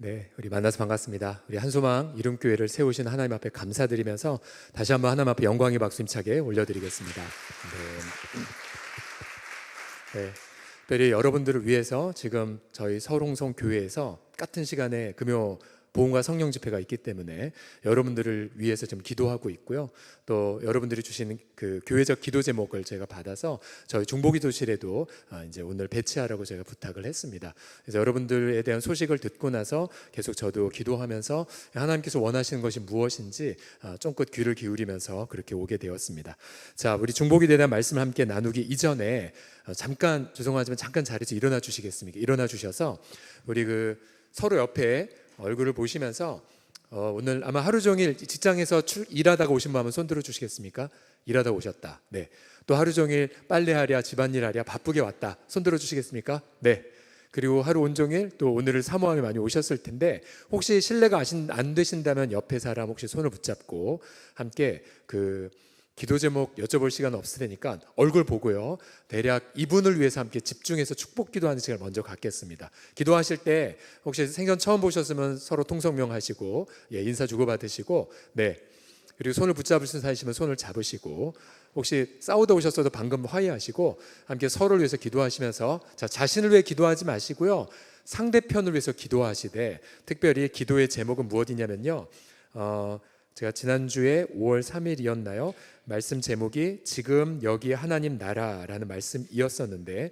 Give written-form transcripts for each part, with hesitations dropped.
네, 우리 만나서 반갑습니다. 우리 한소망 이름교회를 세우신 하나님 앞에 감사드리면서 다시 한번 하나님 앞에 영광의 박수 힘차게 올려드리겠습니다. 네, 특별히 여러분들을 위해서 지금 저희 서울홍성 교회에서 같은 시간에 금요 보험과 성령 집회가 있기 때문에 여러분들을 위해서 지금 기도하고 있고요. 또 여러분들이 주시는 그 교회적 기도 제목을 제가 받아서 저희 중보기도실에도 이제 오늘 배치하라고 제가 부탁을 했습니다. 그래서 여러분들에 대한 소식을 듣고 나서 계속 저도 기도하면서 하나님께서 원하시는 것이 무엇인지 쫑긋 귀를 기울이면서 그렇게 오게 되었습니다. 자, 우리 중보기도에 대한 말씀을 함께 나누기 이전에 잠깐 죄송하지만 잠깐 자리에서 일어나 주시겠습니까? 일어나 주셔서 우리 그 서로 옆에 얼굴을 보시면서 오늘 아마 하루 종일 직장에서 일하다가 오신 분은 손 들어 주시겠습니까? 일하다 오셨다. 네. 또 하루 종일 빨래하랴 집안일 하랴 바쁘게 왔다. 손 들어 주시겠습니까? 네. 그리고 하루 온종일 또 오늘을 사모하며 많이 오셨을 텐데 혹시 실례가 안 되신다면 옆에 사람 혹시 손을 붙잡고 함께 그 기도 제목 여쭤볼 시간 없을 테니까 얼굴 보고요. 대략 이분을 위해서 함께 집중해서 축복 기도하는 시간을 먼저 갖겠습니다. 기도하실 때 혹시 생전 처음 보셨으면 서로 통성명 하시고 인사 주고받으시고 네. 그리고 손을 붙잡을 수 있으시면 손을 잡으시고 혹시 싸우다 오셨어도 방금 화해하시고 함께 서로를 위해서 기도하시면서 자신을 위해 기도하지 마시고요. 상대편을 위해서 기도하시되 특별히 기도의 제목은 무엇이냐면요. 제가 지난주에 5월 3일이었나요? 말씀 제목이 지금 여기 하나님 나라라는 말씀이었었는데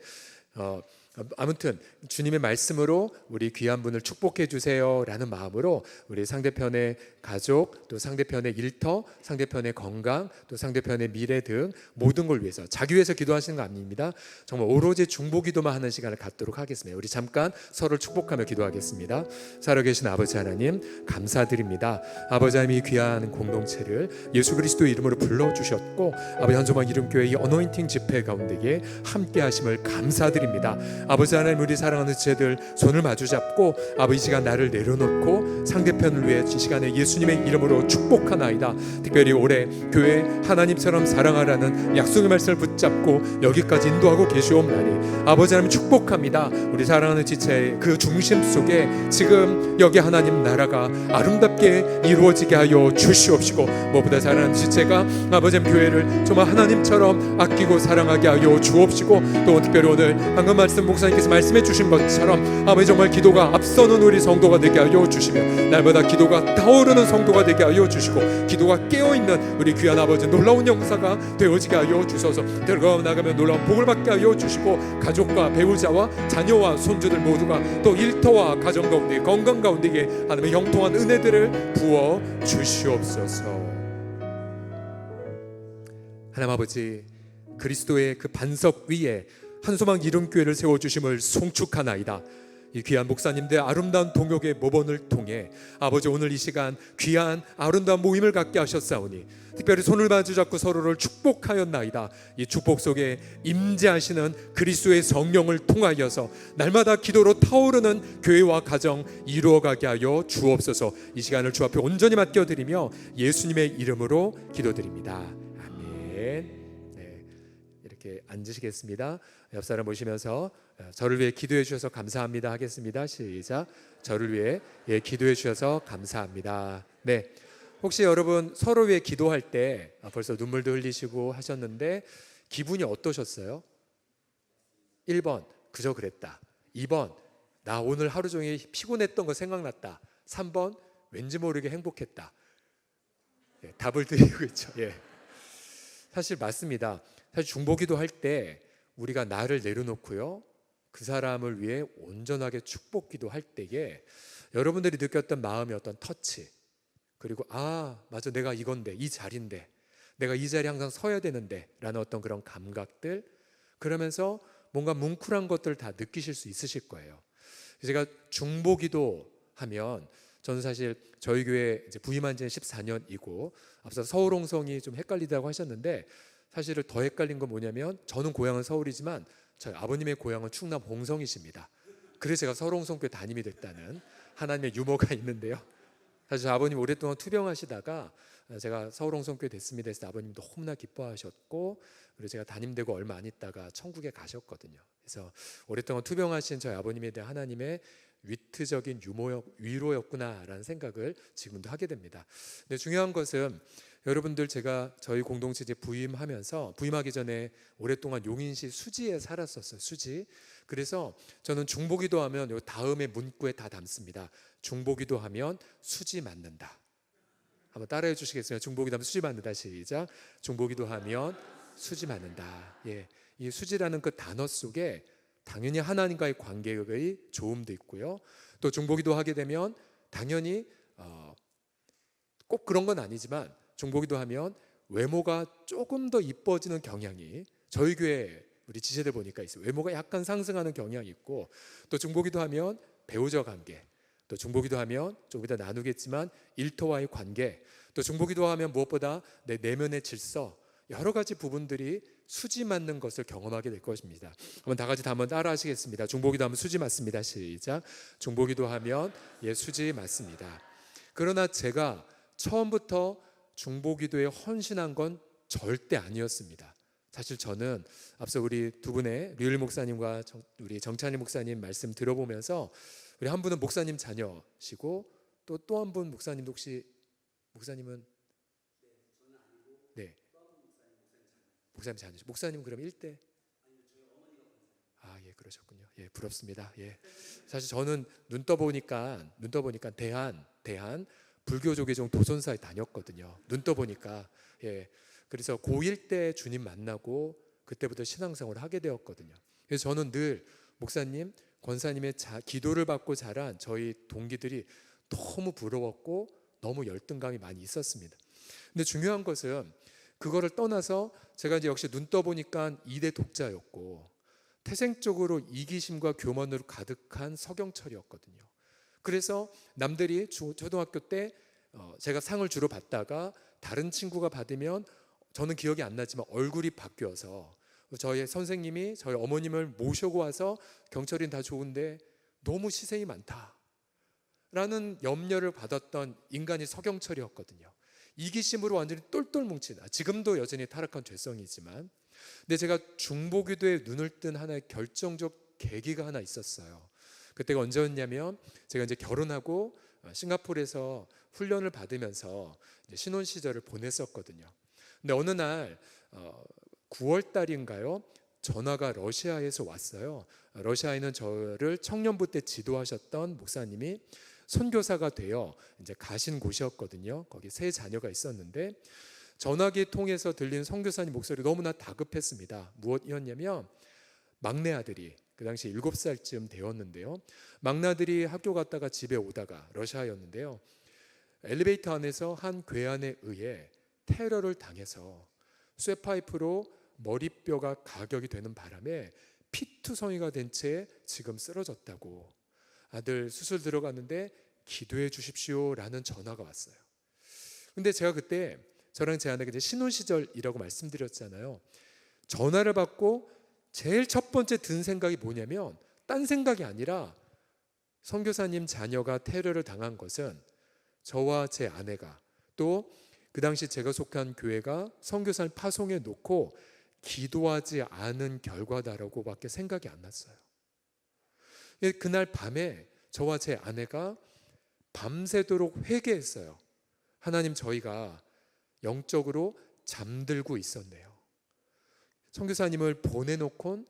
아무튼 주님의 말씀으로 우리 귀한 분을 축복해 주세요 라는 마음으로 우리 상대편의 가족 또 상대편의 일터 상대편의 건강 또 상대편의 미래 등 모든 걸 위해서 자기 위해서 기도하시는 거 아닙니다. 정말 오로지 중보기도만 하는 시간을 갖도록 하겠습니다. 우리 잠깐 서로를 축복하며 기도하겠습니다. 살아계신 아버지 하나님 감사드립니다. 아버지 하나님 이 귀한 공동체를 예수 그리스도의 이름으로 불러주셨고 아버지 한소망 이름교회 이 어노인팅 집회 가운데에 함께 하심을 감사드립니다. 아버지 하나님 우리 사랑하는 지체들 손을 마주잡고 아버지 이 시간 나를 내려놓고 상대편을 위해 이 시간에 예수님의 이름으로 축복하나이다. 특별히 올해 교회 하나님처럼 사랑하라는 약속의 말씀을 붙잡고 여기까지 인도하고 계시옵나니 아버지 하나님 축복합니다. 우리 사랑하는 지체의 그 중심 속에 지금 여기 하나님 나라가 아름답게 이루어지게 하여 주시옵시고 무엇보다 사랑하는 지체가 아버지 하나님 교회를 정말 하나님처럼 아끼고 사랑하게 하여 주옵시고 또 특별히 오늘 방금 말씀 목사님께서 말씀해 주신 것처럼 아버지 정말 기도가 앞서는 우리 성도가 되게 하여 주시며 날마다 기도가 타오르는 성도가 되게 하여 주시고 기도가 깨어있는 우리 귀한 아버지 놀라운 역사가 되어지게 하여 주셔서 들어가 나가면 놀라운 복을 받게 하여 주시고 가족과 배우자와 자녀와 손주들 모두가 또 일터와 가정 가운데 건강 가운데에 하나님의 형통한 은혜들을 부어 주시옵소서. 하나님 아버지 그리스도의 그 반석 위에 한소망 이름교회를 세워주심을 송축하나이다. 이 귀한 목사님들의 아름다운 동역의 모범을 통해 아버지 오늘 이 시간 귀한 아름다운 모임을 갖게 하셨사오니 특별히 손을 마주잡고 서로를 축복하였나이다. 이 축복 속에 임재하시는 그리스도의 성령을 통하여서 날마다 기도로 타오르는 교회와 가정 이루어가게 하여 주옵소서. 이 시간을 주 앞에 온전히 맡겨드리며 예수님의 이름으로 기도드립니다. 아멘. 이렇게 앉으시겠습니다. 옆 사람 보시면서 저를 위해 기도해 주셔서 감사합니다 하겠습니다. 시작. 저를 위해 기도해 주셔서 감사합니다. 네. 혹시 여러분 서로 위해 기도할 때 벌써 눈물도 흘리시고 하셨는데 기분이 어떠셨어요? 1번 그저 그랬다. 2번 나 오늘 하루 종일 피곤했던 거 생각났다. 3번 왠지 모르게 행복했다. 답을 드리고 있죠. 사실 맞습니다. 사실 중보기도 할 때 우리가 나를 내려놓고요 그 사람을 위해 온전하게 축복기도 할 때에 여러분들이 느꼈던 마음의 어떤 터치 그리고 맞아 내가 이건데 이 자리인데 내가 이 자리에 항상 서야 되는데 라는 어떤 그런 감각들 그러면서 뭔가 뭉클한 것들을 다 느끼실 수 있으실 거예요. 제가 중보기도 하면 저는 사실 저희 교회 이제 부임한 지는 14년이고 앞서 서울홍성이 좀 헷갈리다고 하셨는데 사실은 더 헷갈린 건 뭐냐면 저는 고향은 서울이지만 저희 아버님의 고향은 충남 홍성이십니다. 그래서 제가 서울홍성교회 담임이 됐다는 하나님의 유머가 있는데요. 사실 아버님 오랫동안 투병하시다가 제가 서울홍성교회 됐습니다 했을 때 아버님 너무나 기뻐하셨고 그리고 제가 담임되고 얼마 안 있다가 천국에 가셨거든요. 그래서 오랫동안 투병하신 저희 아버님에 대한 하나님의 위트적인 위로였구나라는 생각을 지금도 하게 됩니다. 근데 중요한 것은 여러분들, 제가 저희 공동체 이제 부임하기 전에 오랫동안 용인시 수지에 살았었어요. 수지. 그래서 저는 중보기도 하면 요 다음에 문구에 다 담습니다. 중보기도 하면 수지 맞는다. 한번 따라해 주시겠어요? 중보기도 하면 수지 맞는다. 시작. 중보기도 하면 수지 맞는다. 예, 이 수지라는 그 단어 속에 당연히 하나님과의 관계의 좋음도 있고요. 또 중보기도 하게 되면 당연히 꼭 그런 건 아니지만 중보기도 하면 외모가 조금 더 이뻐지는 경향이 저희 교회 우리 지체들 보니까 있어요. 외모가 약간 상승하는 경향이 있고, 또 중보기도 하면 배우자 관계, 또 중보기도 하면 조금 이따 나누겠지만 일터와의 관계, 또 중보기도 하면 무엇보다 내 내면의 질서, 여러 가지 부분들이 수지 맞는 것을 경험하게 될 것입니다. 한번 다 같이 한번 따라 하시겠습니다. 중보기도 하면 수지 맞습니다. 시작. 중보기도 하면 수지 맞습니다. 그러나 제가 처음부터 중보기도에 헌신한 건 절대 아니었습니다. 사실 저는 앞서 우리 두 분의 류일 목사님과 우리 정찬일 목사님 말씀 들어보면서, 우리 한 분은 목사님 자녀시고 또 한 분 목사님도 혹시 목사님은 네, 목사님 자녀. 목사님 그럼 1대? 아, 예, 그러셨군요. 예, 부럽습니다. 예. 사실 저는 눈 떠보니까 대한 불교조계종 도선사에 다녔거든요. 눈 떠보니까. 예. 그래서 고1 때 주님 만나고 그때부터 신앙생활을 하게 되었거든요. 그래서 저는 늘 목사님, 권사님의 기도를 받고 자란 저희 동기들이 너무 부러웠고 너무 열등감이 많이 있었습니다. 근데 중요한 것은 그거를 떠나서 제가 이제 역시 눈 떠보니까 이대 독자였고 태생적으로 이기심과 교만으로 가득한 서경철이었거든요. 그래서 남들이 초등학교 때 제가 상을 주로 받다가 다른 친구가 받으면 저는 기억이 안 나지만 얼굴이 바뀌어서 저희 선생님이 저희 어머님을 모셔고 와서 경철이는 다 좋은데 너무 시샘이 많다 라는 염려를 받았던 인간이 서경철이었거든요. 이기심으로 완전히 똘똘 뭉치다. 지금도 여전히 타락한 죄성이지만, 근데 제가 중보기도에 눈을 뜬 하나의 결정적 계기가 하나 있었어요. 그때가 언제였냐면 제가 이제 결혼하고 싱가포르에서 훈련을 받으면서 이제 신혼 시절을 보냈었거든요. 근데 어느 날 9월 달인가요? 전화가 러시아에서 왔어요. 러시아에는 저를 청년부 때 지도하셨던 목사님이 선교사가 되어 이제 가신 곳이었거든요. 거기 세 자녀가 있었는데 전화기 통해서 들린 선교사님 목소리 너무나 다급했습니다. 무엇이었냐면 막내 아들이 그 당시 7살쯤 되었는데요. 막내 아들이 학교 갔다가 집에 오다가 러시아였는데요. 엘리베이터 안에서 한 괴한에 의해 테러를 당해서 쇠파이프로 머리뼈가 가격이 되는 바람에 피투성이가 된 채 지금 쓰러졌다고, 아들 수술 들어갔는데 기도해 주십시오 라는 전화가 왔어요. 근데 제가 그때 저랑 제 아내가 이제 신혼 시절이라고 말씀드렸잖아요. 전화를 받고 제일 첫 번째 든 생각이 뭐냐면 딴 생각이 아니라 선교사님 자녀가 테러를 당한 것은 저와 제 아내가 또 그 당시 제가 속한 교회가 선교사를 파송해 놓고 기도하지 않은 결과다라고밖에 생각이 안 났어요. 그날 밤에 저와 제 아내가 밤새도록 회개했어요. 하나님, 저희가 영적으로 잠들고 있었네요. 선교사님을 보내놓곤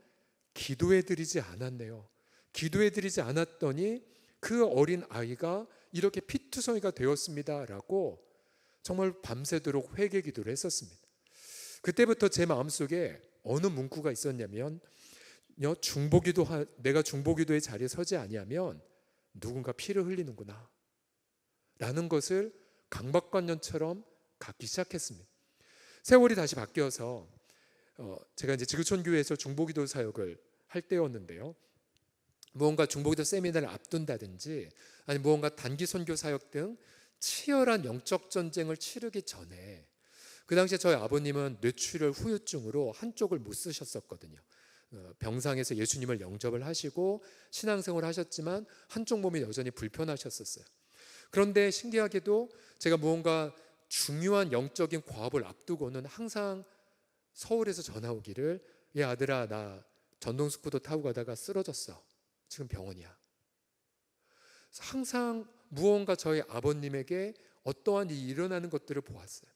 기도해드리지 않았네요. 기도해드리지 않았더니 그 어린 아이가 이렇게 피투성이가 되었습니다라고 정말 밤새도록 회개 기도를 했었습니다. 그때부터 제 마음속에 어느 문구가 있었냐면 내가 중보기도의 자리에 서지 아니하면 누군가 피를 흘리는구나 라는 것을 강박관념처럼 갖기 시작했습니다. 세월이 다시 바뀌어서 제가 이제 지구촌교회에서 중보기도 사역을 할 때였는데요. 무언가 중보기도 세미나를 앞둔다든지 아니 무언가 단기 선교 사역 등 치열한 영적 전쟁을 치르기 전에, 그 당시에 저희 아버님은 뇌출혈 후유증으로 한쪽을 못 쓰셨었거든요. 병상에서 예수님을 영접을 하시고 신앙생활을 하셨지만 한쪽 몸이 여전히 불편하셨었어요. 그런데 신기하게도 제가 무언가 중요한 영적인 과업을 앞두고는 항상 서울에서 전화 오기를, 야 아들아, 나 전동스쿠터 타고 가다가 쓰러졌어. 지금 병원이야. 항상 무언가 저희 아버님에게 어떠한 일이 일어나는 것들을 보았어요.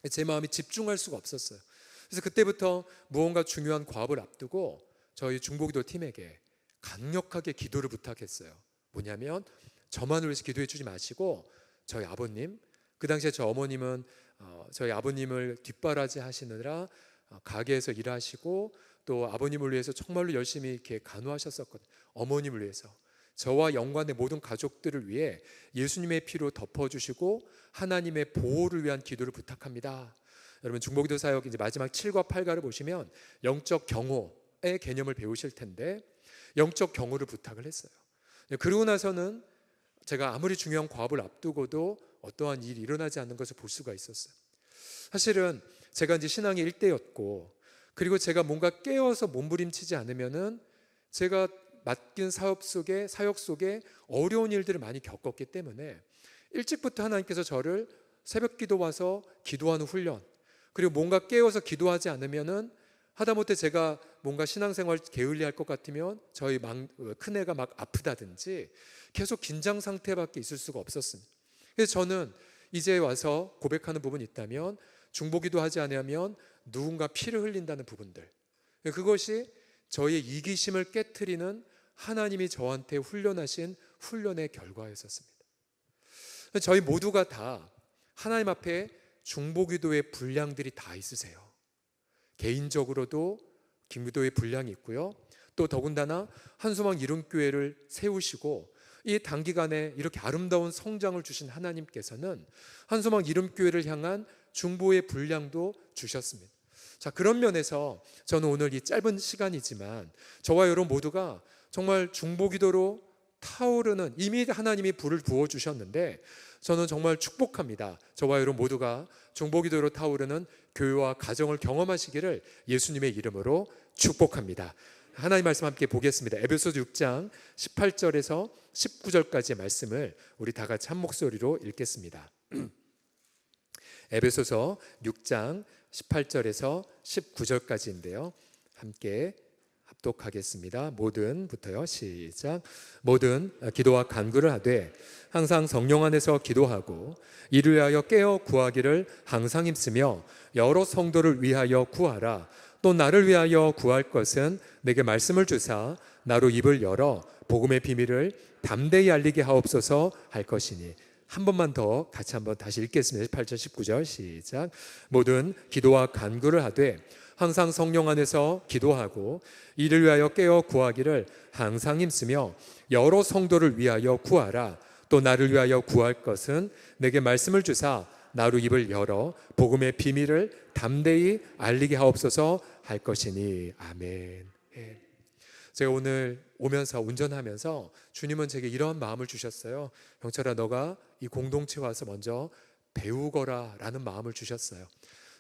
제 마음이 집중할 수가 없었어요. 그래서 그때부터 무언가 중요한 과업을 앞두고 저희 중보기도 팀에게 강력하게 기도를 부탁했어요. 뭐냐면 저만을 위해서 기도해 주지 마시고 저희 아버님, 그 당시에 저 어머님은 저희 아버님을 뒷바라지 하시느라 가게에서 일하시고 또 아버님을 위해서 정말로 열심히 이렇게 간호하셨었거든요. 어머님을 위해서 저와 연관된 모든 가족들을 위해 예수님의 피로 덮어주시고 하나님의 보호를 위한 기도를 부탁합니다. 여러분 중보기도 사역 이제 마지막 7과 8가를 보시면 영적 경호의 개념을 배우실 텐데 영적 경호를 부탁을 했어요. 그러고 나서는 제가 아무리 중요한 과업을 앞두고도 어떠한 일이 일어나지 않는 것을 볼 수가 있었어요. 사실은 제가 이제 신앙의 일대였고 그리고 제가 뭔가 깨어서 몸부림치지 않으면은 제가 맡긴 사역 속에 어려운 일들을 많이 겪었기 때문에 일찍부터 하나님께서 저를 새벽 기도 와서 기도하는 훈련, 그리고 뭔가 깨어서 기도하지 않으면은 하다못해 제가 뭔가 신앙생활 게을리할 것 같으면 저희 큰애가 막 아프다든지 계속 긴장 상태밖에 있을 수가 없었습니다. 그래서 저는 이제 와서 고백하는 부분이 있다면 중보기도 하지 않으면 누군가 피를 흘린다는 부분들, 그것이 저의 이기심을 깨트리는 하나님이 저한테 훈련하신 훈련의 결과였었습니다. 저희 모두가 다 하나님 앞에 중보기도의 분량들이 다 있으세요. 개인적으로도 기도의 분량이 있고요. 또 더군다나 한소망 이름교회를 세우시고 이 단기간에 이렇게 아름다운 성장을 주신 하나님께서는 한소망 이름교회를 향한 중보의 분량도 주셨습니다. 자, 그런 면에서 저는 오늘 이 짧은 시간이지만 저와 여러분 모두가 정말 중보기도로 타오르는, 이미 하나님이 불을 부어주셨는데 저는 정말 축복합니다. 저와 여러분 모두가 중보기도로 타오르는 교회와 가정을 경험하시기를 예수님의 이름으로 축복합니다. 하나님 말씀 함께 보겠습니다. 에베소서 6장 18절에서 19절까지의 말씀을 우리 다 같이 한 목소리로 읽겠습니다. 에베소서 6장 18절에서 19절까지인데요. 함께 합독하겠습니다. 모든부터요. 시작. 모든 기도와 간구를 하되 항상 성령 안에서 기도하고 이를 위하여 깨어 구하기를 항상 힘쓰며 여러 성도를 위하여 구하라. 또 나를 위하여 구할 것은 내게 말씀을 주사 나로 입을 열어 복음의 비밀을 담대히 알리게 하옵소서 할 것이니. 한 번만 더 같이 한번 다시 읽겠습니다. 18절 19절 시작. 모든 기도와 간구를 하되 항상 성령 안에서 기도하고 이를 위하여 깨어 구하기를 항상 힘쓰며 여러 성도를 위하여 구하라. 또 나를 위하여 구할 것은 내게 말씀을 주사 나로 입을 열어 복음의 비밀을 담대히 알리게 하옵소서 할 것이니. 아멘. 제가 오늘 오면서 운전하면서 주님은 제게 이런 마음을 주셨어요. 형철아, 너가 이 공동체 와서 먼저 배우거라 라는 마음을 주셨어요.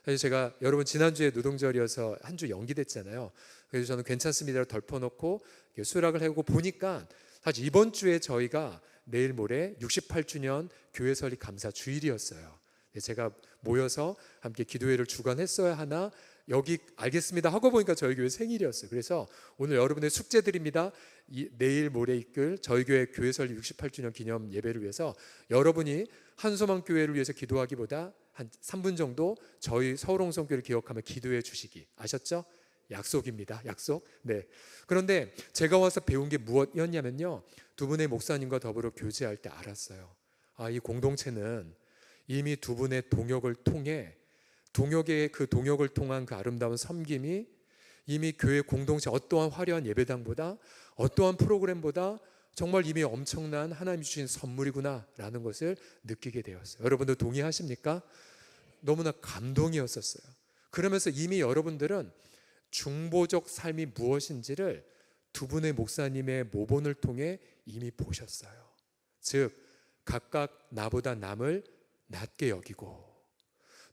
사실 제가 여러분 지난주에 노동절이어서 한 주 연기됐잖아요. 그래서 저는 괜찮습니다를 덜퍼놓고 수락을 하고 보니까 사실 이번 주에 저희가 내일 모레 68주년 교회 설립 감사 주일이었어요. 제가 모여서 함께 기도회를 주관했어야 하나 여기 알겠습니다 하고 보니까 저희 교회 생일이었어요. 그래서 오늘 여러분의 숙제드립니다. 내일 모레 이끌 저희 교회 교회 설립 68주년 기념 예배를 위해서 여러분이 한소망 교회를 위해서 기도하기보다 한 3분 정도 저희 서울홍성교회를 기억하며 기도해 주시기. 아셨죠? 약속입니다. 약속. 네. 그런데 제가 와서 배운 게 무엇이었냐면요, 두 분의 목사님과 더불어 교제할 때 알았어요. 이 공동체는 이미 두 분의 동역을 통해 그 동역을 통한 그 아름다운 섬김이 이미 교회 공동체 어떠한 화려한 예배당보다 어떠한 프로그램보다 정말 이미 엄청난 하나님이 주신 선물이구나 라는 것을 느끼게 되었어요. 여러분들 동의하십니까? 너무나 감동이었었어요. 그러면서 이미 여러분들은 중보적 삶이 무엇인지를 두 분의 목사님의 모본을 통해 이미 보셨어요. 즉 각각 나보다 남을 낮게 여기고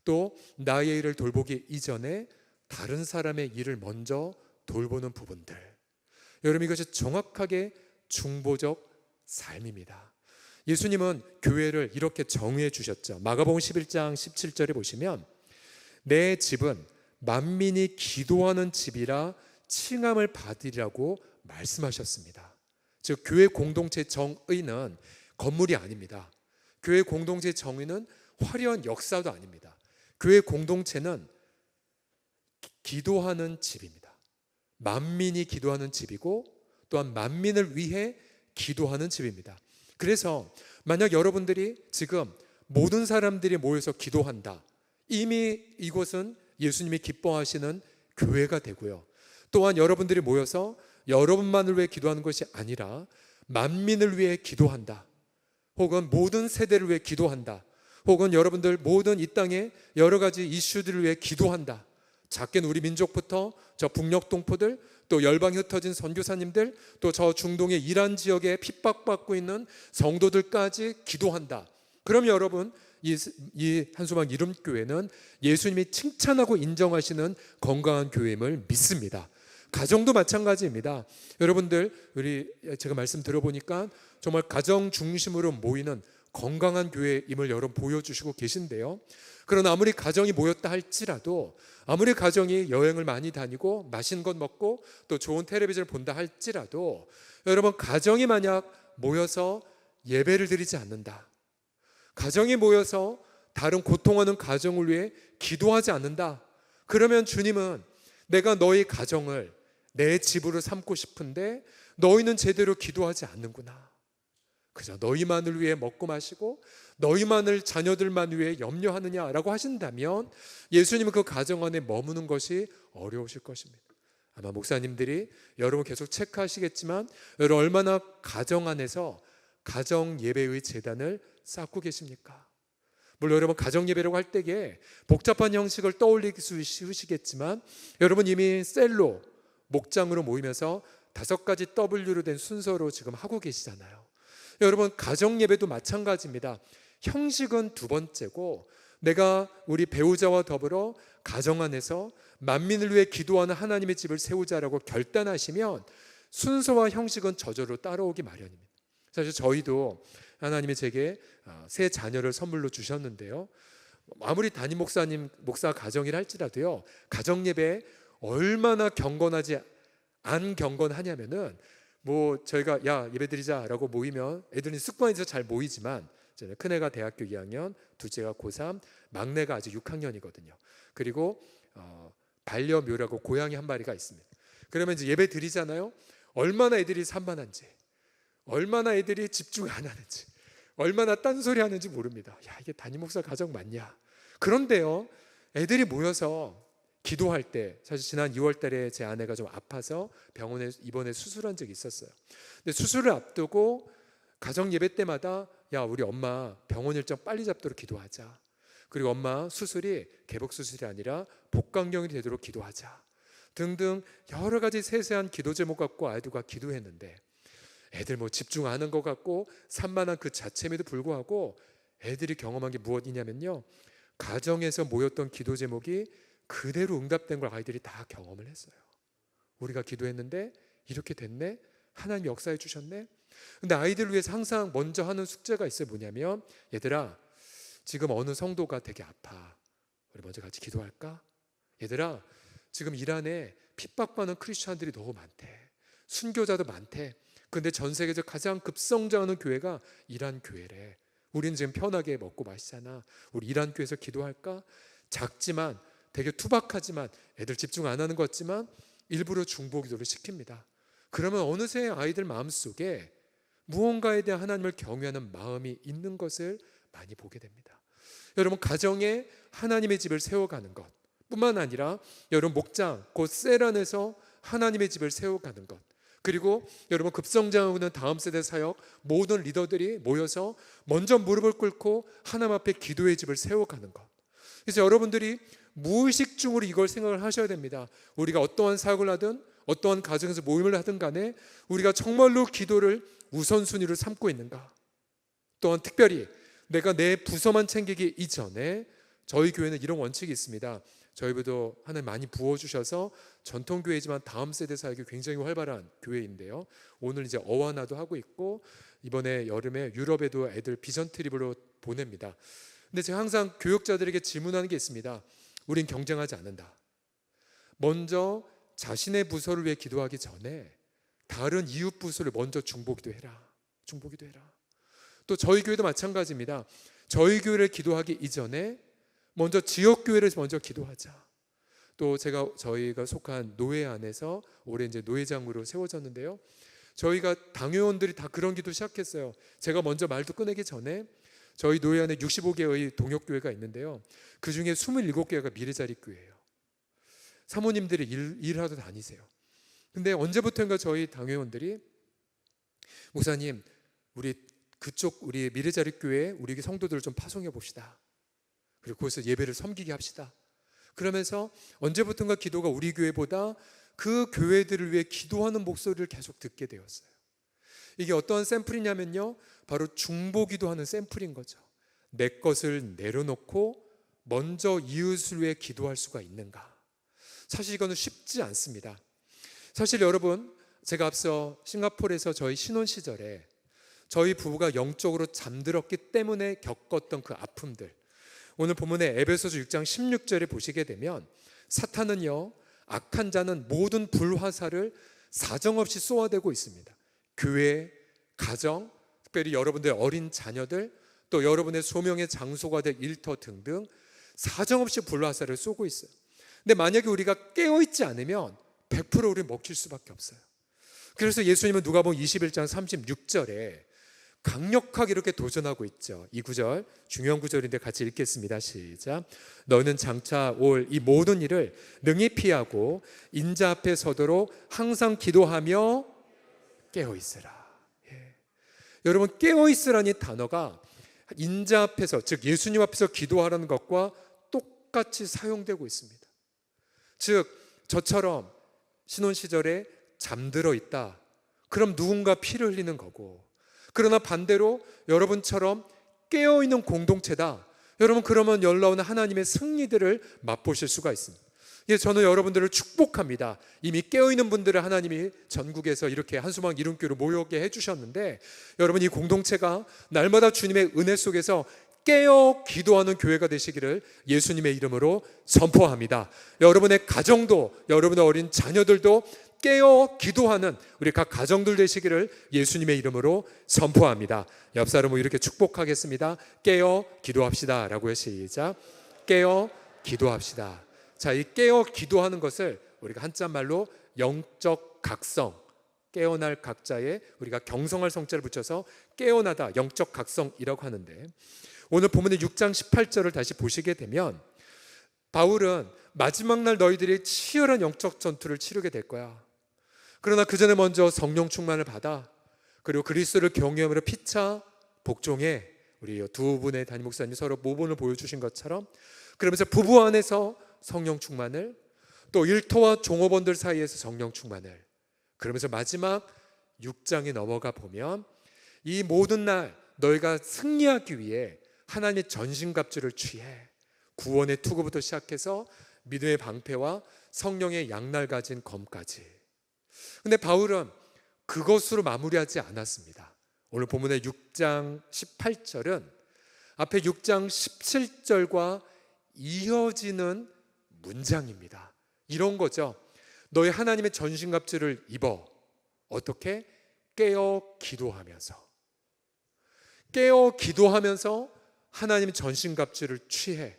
또 나의 일을 돌보기 이전에 다른 사람의 일을 먼저 돌보는 부분들, 여러분 이것이 정확하게 중보적 삶입니다. 예수님은 교회를 이렇게 정의해 주셨죠. 마가복음 11장 17절에 보시면 내 집은 만민이 기도하는 집이라 칭함을 받으리라고 말씀하셨습니다. 즉 교회 공동체 정의는 건물이 아닙니다. 교회 공동체 정의는 화려한 역사도 아닙니다. 교회 공동체는 기도하는 집입니다. 만민이 기도하는 집이고 또한 만민을 위해 기도하는 집입니다. 그래서 만약 여러분들이 지금 모든 사람들이 모여서 기도한다, 이미 이곳은 예수님이 기뻐하시는 교회가 되고요. 또한 여러분들이 모여서 여러분만을 위해 기도하는 것이 아니라 만민을 위해 기도한다, 혹은 모든 세대를 위해 기도한다, 혹은 여러분들 모든 이 땅의 여러 가지 이슈들을 위해 기도한다. 작게는 우리 민족부터 저 북녘 동포들, 또 열방에 흩어진 선교사님들, 또 저 중동의 이란 지역에 핍박받고 있는 성도들까지 기도한다. 그럼 여러분, 이 한소망 이름교회는 예수님이 칭찬하고 인정하시는 건강한 교회임을 믿습니다. 가정도 마찬가지입니다. 여러분들, 제가 말씀 들어보니까 정말 가정 중심으로 모이는 건강한 교회임을 여러분 보여주시고 계신데요. 그러나 아무리 가정이 모였다 할지라도, 아무리 가정이 여행을 많이 다니고 맛있는 것 먹고 또 좋은 텔레비전을 본다 할지라도, 여러분 가정이 만약 모여서 예배를 드리지 않는다, 가정이 모여서 다른 고통하는 가정을 위해 기도하지 않는다, 그러면 주님은 내가 너희 가정을 내 집으로 삼고 싶은데 너희는 제대로 기도하지 않는구나, 그저 너희만을 위해 먹고 마시고 너희만을 자녀들만 위해 염려하느냐라고 하신다면 예수님은 그 가정 안에 머무는 것이 어려우실 것입니다. 아마 목사님들이 여러분 계속 체크하시겠지만, 여러분 얼마나 가정 안에서 가정 예배의 재단을 쌓고 계십니까? 물론 여러분 가정 예배라고 할 때에 복잡한 형식을 떠올리기 쉬우시겠지만, 여러분 이미 셀로 목장으로 모이면서 5가지 W로 된 순서로 지금 하고 계시잖아요. 여러분 가정 예배도 마찬가지입니다. 형식은 두 번째고, 내가 우리 배우자와 더불어 가정 안에서 만민을 위해 기도하는 하나님의 집을 세우자라고 결단하시면 순서와 형식은 저절로 따라오기 마련입니다. 사실 저희도 하나님이 제게 세 자녀를 선물로 주셨는데요, 아무리 담임 목사 가정이라 할지라도요, 가정 예배 얼마나 경건하지 안 경건하냐면은, 저희가 야 예배드리자라고 모이면 애들이 습관이 있어서 잘 모이지만, 큰애가 대학교 2학년, 둘째가 고3, 막내가 아직 6학년이거든요. 그리고 반려묘라고 고양이 한 마리가 있습니다. 그러면 이제 예배 드리잖아요. 얼마나 애들이 산만한지, 얼마나 애들이 집중 안 하는지, 얼마나 딴소리 하는지 모릅니다. 야, 이게 담임 목사 가정 맞냐? 그런데요, 애들이 모여서 기도할 때, 사실 지난 2월 달에 제 아내가 좀 아파서 병원에 입원해 수술한 적이 있었어요. 근데 수술을 앞두고 가정 예배 때마다 야, 우리 엄마 병원 일정 빨리 잡도록 기도하자, 그리고 엄마 수술이 개복 수술이 아니라 복강경이 되도록 기도하자 등등 여러 가지 세세한 기도 제목 갖고 아이들과 기도했는데, 애들 집중하는 것 같고 산만한 그 자체임에도 불구하고 애들이 경험한 게 무엇이냐면요, 가정에서 모였던 기도 제목이 그대로 응답된 걸 아이들이 다 경험을 했어요. 우리가 기도했는데 이렇게 됐네, 하나님이 역사해 주셨네. 근데 아이들을 위해서 항상 먼저 하는 숙제가 있어요. 뭐냐면, 얘들아 지금 어느 성도가 되게 아파, 우리 먼저 같이 기도할까? 얘들아 지금 이란에 핍박받는 크리스천들이 너무 많대, 순교자도 많대. 근데 전 세계에서 가장 급성장하는 교회가 이란 교회래. 우리는 지금 편하게 먹고 마시잖아. 우리 이란 교회에서 기도할까? 작지만 되게 투박하지만 애들 집중 안 하는 것 같지만 일부러 중보기도를 시킵니다. 그러면 어느새 아이들 마음속에 무언가에 대한 하나님을 경외하는 마음이 있는 것을 많이 보게 됩니다. 여러분 가정에 하나님의 집을 세워가는 것 뿐만 아니라, 여러분 목장 곧 셀 안에서 하나님의 집을 세워가는 것, 그리고 여러분 급성장하고 있는 다음 세대 사역 모든 리더들이 모여서 먼저 무릎을 꿇고 하나님 앞에 기도의 집을 세워가는 것. 그래서 여러분들이 무의식 중으로 이걸 생각을 하셔야 됩니다. 우리가 어떠한 사역을 하든 어떠한 가정에서 모임을 하든 간에 우리가 정말로 기도를 우선순위로 삼고 있는가. 또한 특별히 내가 내 부서만 챙기기 이전에, 저희 교회는 이런 원칙이 있습니다. 저희도 하나님 많이 부어주셔서 전통교회지만 다음 세대 사역이 굉장히 활발한 교회인데요, 오늘 이제 어와나도 하고 있고 이번에 여름에 유럽에도 애들 비전 트립으로 보냅니다. 근데 제가 항상 교역자들에게 질문하는 게 있습니다. 우린 경쟁하지 않는다. 먼저 자신의 부서를 위해 기도하기 전에 다른 이웃 부서를 먼저 중보기도 해라. 중보기도 해라. 또 저희 교회도 마찬가지입니다. 저희 교회를 기도하기 이전에 먼저 지역 교회를 먼저 기도하자. 또 저희가 속한 노회 안에서 올해 이제 노회장으로 세워졌는데요. 저희가 당회원들이 다 그런 기도 시작했어요. 제가 먼저 말도 꺼내기 전에 저희 노회 안에 65개의 동역교회가 있는데요. 그 중에 27개가 미래자립교회예요. 사모님들이 일하러 다니세요. 근데 언제부턴가 저희 당회원들이 목사님, 우리 미래자립교회 우리 성도들을 좀 파송해 봅시다. 그리고 거기서 예배를 섬기게 합시다. 그러면서 언제부턴가 기도가 우리 교회보다 그 교회들을 위해 기도하는 목소리를 계속 듣게 되었어요. 이게 어떤 샘플이냐면요, 바로 중보기도하는 샘플인 거죠. 내 것을 내려놓고 먼저 이웃을 위해 기도할 수가 있는가? 사실 이거는 쉽지 않습니다. 사실 여러분, 제가 앞서 싱가포르에서 저희 신혼 시절에 저희 부부가 영적으로 잠들었기 때문에 겪었던 그 아픔들, 오늘 본문의 에베소서 6장 16절에 보시게 되면 사탄은요, 악한 자는 모든 불화살을 사정없이 쏘아대고 있습니다. 교회, 가정, 특별히 여러분들의 어린 자녀들, 또 여러분의 소명의 장소가 될 일터 등등 사정없이 불화살을 쏘고 있어요. 근데 만약에 우리가 깨어있지 않으면 100% 우리 먹힐 수밖에 없어요. 그래서 예수님은 누가복음 21장 36절에 강력하게 이렇게 도전하고 있죠. 이 구절 중요한 구절인데 같이 읽겠습니다. 시작. 너는 장차 올 이 모든 일을 능히 피하고 인자 앞에 서도록 항상 기도하며 깨어있으라. 여러분, 깨어있으라는 단어가 인자 앞에서, 즉 예수님 앞에서 기도하라는 것과 똑같이 사용되고 있습니다. 즉 저처럼 신혼시절에 잠들어 있다, 그럼 누군가 피를 흘리는 거고, 그러나 반대로 여러분처럼 깨어있는 공동체다, 여러분 그러면 열나오는 하나님의 승리들을 맛보실 수가 있습니다. 저는 여러분들을 축복합니다. 이미 깨어있는 분들을 하나님이 전국에서 이렇게 한수막 이름교로 모여오게 해주셨는데, 여러분 이 공동체가 날마다 주님의 은혜 속에서 깨어 기도하는 교회가 되시기를 예수님의 이름으로 선포합니다. 여러분의 가정도, 여러분의 어린 자녀들도 깨어 기도하는 우리 각 가정들 되시기를 예수님의 이름으로 선포합니다. 옆 사람을 이렇게 축복하겠습니다. 깨어 기도합시다 라고요. 시작. 깨어 기도합시다. 자, 이 깨어 기도하는 것을 우리가 한자말로 영적 각성, 깨어날 각자에 우리가 경성할 성자를 붙여서 깨어나다, 영적 각성이라고 하는데, 오늘 본문의 6장 18절을 다시 보시게 되면 바울은 마지막 날 너희들이 치열한 영적 전투를 치르게 될 거야. 그러나 그 전에 먼저 성령 충만을 받아, 그리고 그리스도를 경외함으로 피차 복종해. 우리 두 분의 담임 목사님 서로 모본을 보여주신 것처럼, 그러면서 부부 안에서 성령 충만을, 또 일터와 종업원들 사이에서 성령 충만을, 그러면서 마지막 6장에 넘어가 보면 이 모든 날 너희가 승리하기 위해 하나님의 전신갑주를 취해. 구원의 투구부터 시작해서 믿음의 방패와 성령의 양날 가진 검까지. 근데 바울은 그것으로 마무리하지 않았습니다. 오늘 본문의 6장 18절은 앞에 6장 17절과 이어지는 문장입니다. 이런 거죠. 너희 하나님의 전신갑주를 입어. 어떻게? 깨어 기도하면서. 깨어 기도하면서 하나님의 전신갑주를 취해.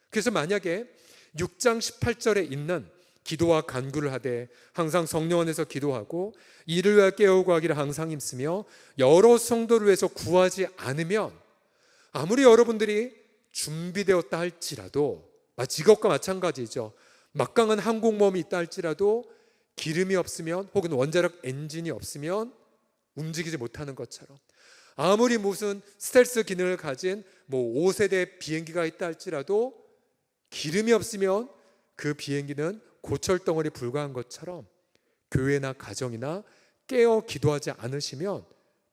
그래서 만약에 6장 18절에 있는 기도와 간구를 하되 항상 성령 안에서 기도하고 이를 위하여 깨우고 하기를 항상 힘쓰며 여러 성도를 위해서 구하지 않으면, 아무리 여러분들이 준비되었다 할지라도, 마치 이것과 마찬가지죠. 막강한 항공모함이 있다 할지라도 기름이 없으면, 혹은 원자력 엔진이 없으면 움직이지 못하는 것처럼, 아무리 무슨 스텔스 기능을 가진 5세대 비행기가 있다 할지라도 기름이 없으면 그 비행기는 고철덩어리 불과한 것처럼, 교회나 가정이나 깨어 기도하지 않으시면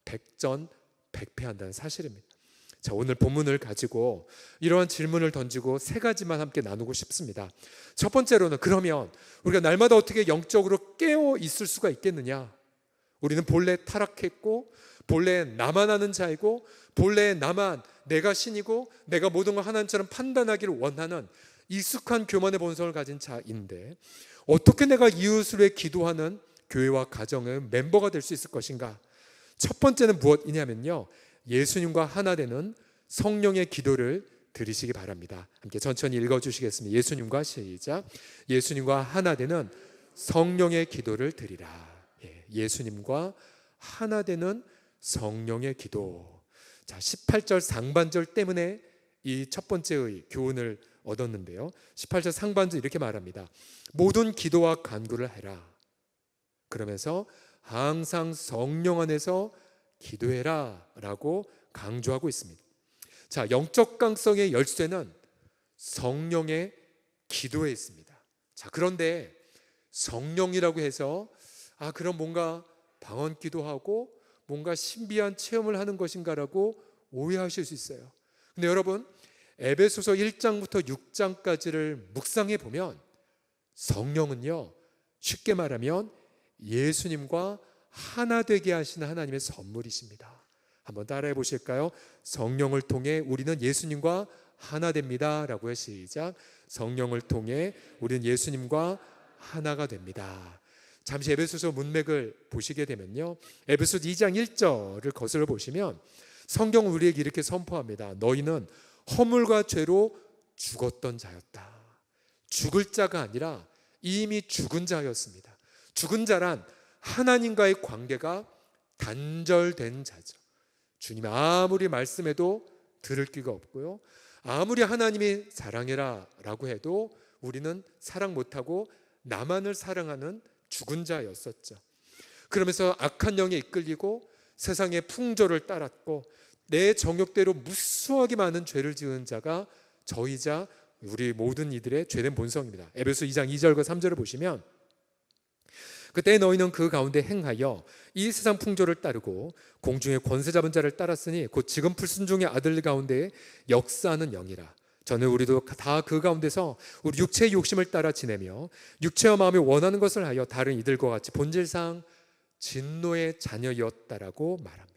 백전백패한다는 사실입니다. 자, 오늘 본문을 가지고 이러한 질문을 던지고 세 가지만 함께 나누고 싶습니다. 첫 번째로는, 그러면 우리가 날마다 어떻게 영적으로 깨어 있을 수가 있겠느냐? 우리는 본래 타락했고, 본래 나만 아는 자이고, 본래 나만 내가 신이고 내가 모든 걸 하나님처럼 판단하기를 원하는 익숙한 교만의 본성을 가진 자인데, 어떻게 내가 이웃을 위해 기도하는 교회와 가정의 멤버가 될 수 있을 것인가? 첫 번째는 무엇이냐면요, 예수님과 하나 되는 성령의 기도를 드리시기 바랍니다. 함께 천천히 읽어주시겠습니다. 예수님과 시작. 예수님과 하나 되는 성령의 기도를 드리라. 예수님과 하나 되는 성령의 기도. 자, 18절 상반절 때문에 이 첫 번째의 교훈을 얻었는데요, 18절 상반절 이렇게 말합니다. 모든 기도와 간구를 해라. 그러면서 항상 성령 안에서 기도해라 라고 강조하고 있습니다. 자, 영적 강성의 열쇠는 성령의 기도에 있습니다. 자, 그런데 성령이라고 해서 그럼 뭔가 방언 기도하고 뭔가 신비한 체험을 하는 것인가라고 오해하실 수 있어요. 근데 여러분, 에베소서 1장부터 6장까지를 묵상해 보면 성령은요, 쉽게 말하면 예수님과 하나 되게 하시는 하나님의 선물이십니다. 한번 따라해 보실까요? 성령을 통해 우리는 예수님과 하나 됩니다 라고요. 시작. 성령을 통해 우리는 예수님과 하나가 됩니다. 잠시 에베소서 문맥을 보시게 되면요, 에베소서 2장 1절을 거슬러 보시면 성경은 우리에게 이렇게 선포합니다. 너희는 허물과 죄로 죽었던 자였다. 죽을 자가 아니라 이미 죽은 자였습니다. 죽은 자란 하나님과의 관계가 단절된 자죠. 주님 아무리 말씀해도 들을 기가 없고요, 아무리 하나님이 사랑해라 라고 해도 우리는 사랑 못하고 나만을 사랑하는 죽은 자였었죠. 그러면서 악한 영에 이끌리고 세상의 풍조를 따랐고 내 정욕대로 무수하게 많은 죄를 지은 자가 저희자 우리 모든 이들의 죄된 본성입니다. 에베소 2장 2절과 3절을 보시면 그때 너희는 그 가운데 행하여 이 세상 풍조를 따르고 공중의 권세 잡은 자를 따랐으니 곧 지금 불순종의 아들 가운데 역사하는 영이라. 저는 우리도 다 그 가운데서 우리 육체의 욕심을 따라 지내며 육체와 마음이 원하는 것을 하여 다른 이들과 같이 본질상 진노의 자녀였다라고 말합니다.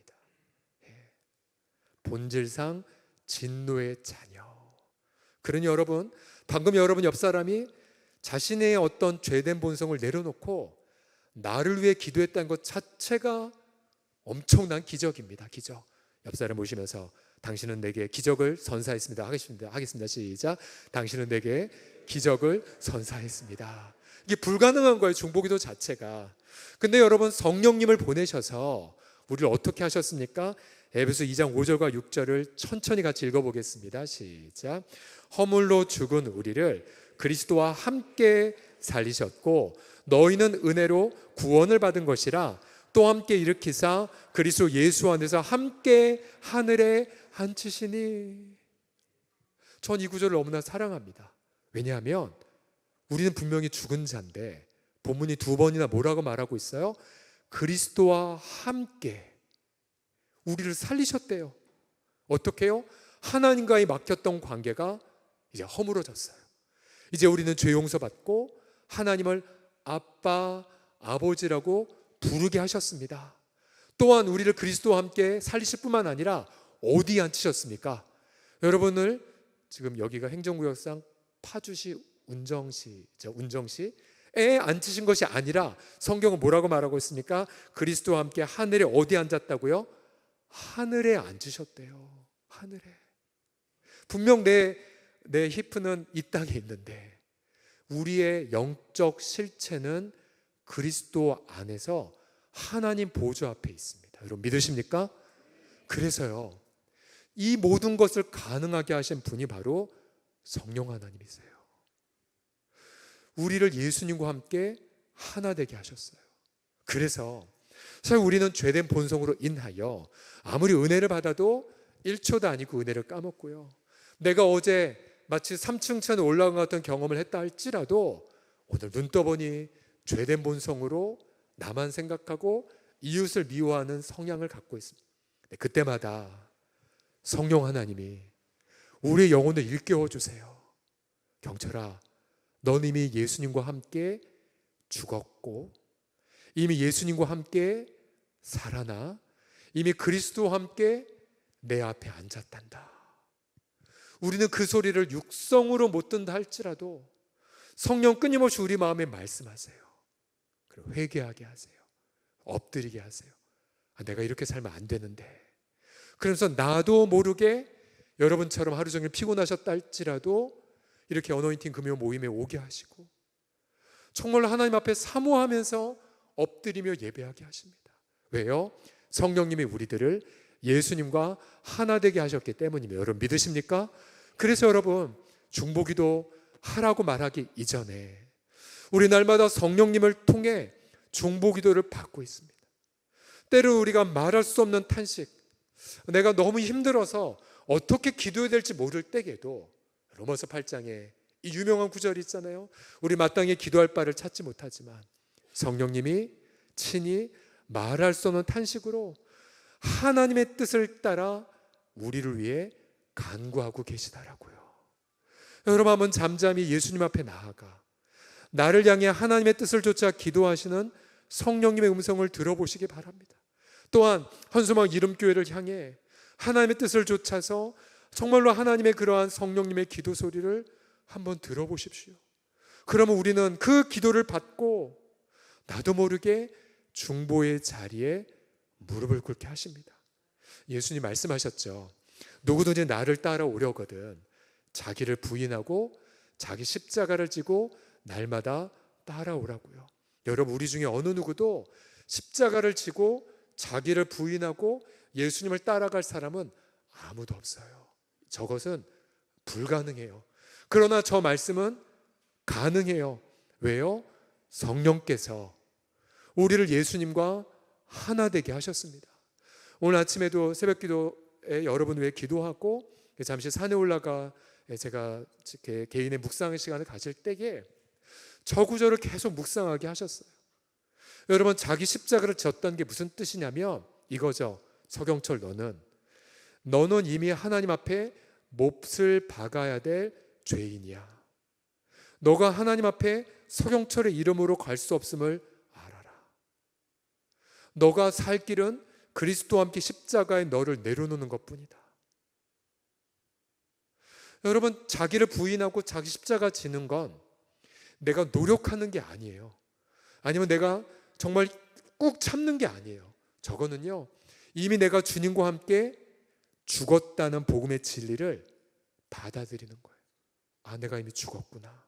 본질상 진노의 자녀. 그러니 여러분, 방금 여러분 옆 사람이 자신의 어떤 죄된 본성을 내려놓고 나를 위해 기도했다는 것 자체가 엄청난 기적입니다. 기적. 옆 사람 보시면서 당신은 내게 기적을 선사했습니다. 하겠습니다. 시작. 당신은 내게 기적을 선사했습니다. 이게 불가능한 거예요, 중보기도 자체가. 근데 여러분, 성령님을 보내셔서 우리를 어떻게 하셨습니까? 에베소 2장 5절과 6절을 천천히 같이 읽어보겠습니다. 시작. 허물로 죽은 우리를 그리스도와 함께 살리셨고 너희는 은혜로 구원을 받은 것이라 또 함께 일으키사 그리스도 예수 안에서 함께 하늘에 앉히시니. 전 이 구절을 너무나 사랑합니다. 왜냐하면 우리는 분명히 죽은 자인데 본문이 두 번이나 뭐라고 말하고 있어요? 그리스도와 함께 우리를 살리셨대요. 어떻게 해요? 하나님과의 막혔던 관계가 이제 허물어졌어요. 이제 우리는 죄 용서받고 하나님을 아빠, 아버지라고 부르게 하셨습니다. 또한 우리를 그리스도와 함께 살리실 뿐만 아니라 어디에 앉히셨습니까? 여러분을 지금 여기가 행정구역상 파주시 운정시에 앉히신 것이 아니라 성경은 뭐라고 말하고 있습니까? 그리스도와 함께 하늘에 어디 앉았다고요? 하늘에 앉으셨대요. 하늘에. 분명 내 히프는 이 땅에 있는데 우리의 영적 실체는 그리스도 안에서 하나님 보좌 앞에 있습니다. 여러분 믿으십니까? 그래서요, 이 모든 것을 가능하게 하신 분이 바로 성령 하나님이세요. 우리를 예수님과 함께 하나 되게 하셨어요. 그래서 사실 우리는 죄된 본성으로 인하여 아무리 은혜를 받아도 1초도 아니고 은혜를 까먹고요, 내가 어제 마치 3층천에 올라간 것 같은 경험을 했다 할지라도 오늘 눈 떠보니 죄된 본성으로 나만 생각하고 이웃을 미워하는 성향을 갖고 있습니다. 그때마다 성령 하나님이 우리의 영혼을 일깨워 주세요. 경철아, 넌 이미 예수님과 함께 죽었고 이미 예수님과 함께 살아나 이미 그리스도와 함께 내 앞에 앉았단다. 우리는 그 소리를 육성으로 못 듣는다 할지라도 성령 끊임없이 우리 마음에 말씀하세요. 그리고 회개하게 하세요. 엎드리게 하세요. 내가 이렇게 살면 안 되는데. 그러면서 나도 모르게 여러분처럼 하루 종일 피곤하셨다 할지라도 이렇게 어노인팅 금요 모임에 오게 하시고 정말로 하나님 앞에 사모하면서 엎드리며 예배하게 하십니다. 왜요? 성령님이 우리들을 예수님과 하나 되게 하셨기 때문이며, 여러분 믿으십니까? 그래서 여러분 중보기도 하라고 말하기 이전에 우리 날마다 성령님을 통해 중보기도를 받고 있습니다. 때로 우리가 말할 수 없는 탄식, 내가 너무 힘들어서 어떻게 기도해야 될지 모를 때에도 로마서 8장에 이 유명한 구절이 있잖아요. 우리 마땅히 기도할 바를 찾지 못하지만 성령님이 친히 말할 수 없는 탄식으로 하나님의 뜻을 따라 우리를 위해 간구하고 계시다라고요. 여러분 한번 잠잠히 예수님 앞에 나아가 나를 향해 하나님의 뜻을 좇아 기도하시는 성령님의 음성을 들어보시기 바랍니다. 또한 헌소망 이름교회를 향해 하나님의 뜻을 좇아서 정말로 하나님의 그러한 성령님의 기도 소리를 한번 들어보십시오. 그러면 우리는 그 기도를 받고 나도 모르게 중보의 자리에 무릎을 꿇게 하십니다. 예수님 말씀하셨죠. 누구든지 나를 따라오려거든 자기를 부인하고 자기 십자가를 지고 날마다 따라오라고요. 여러분 우리 중에 어느 누구도 십자가를 지고 자기를 부인하고 예수님을 따라갈 사람은 아무도 없어요. 저것은 불가능해요. 그러나 저 말씀은 가능해요. 왜요? 성령께서 우리를 예수님과 하나 되게 하셨습니다. 오늘 아침에도 새벽 기도에 여러분 위해 기도하고 잠시 산에 올라가 제가 개인의 묵상의 시간을 가질 때에 저 구절을 계속 묵상하게 하셨어요. 여러분 자기 십자가를 졌다는 게 무슨 뜻이냐면 이거죠. 서경철 너는 이미 하나님 앞에 몹을 박아야 될 죄인이야. 너가 하나님 앞에 서경철의 이름으로 갈 수 없음을 알아라. 너가 살 길은 그리스도와 함께 십자가에 너를 내려놓는 것뿐이다. 여러분 자기를 부인하고 자기 십자가 지는 건 내가 노력하는 게 아니에요. 아니면 내가 정말 꾹 참는 게 아니에요. 저거는요 이미 내가 주님과 함께 죽었다는 복음의 진리를 받아들이는 거예요. 아, 내가 이미 죽었구나.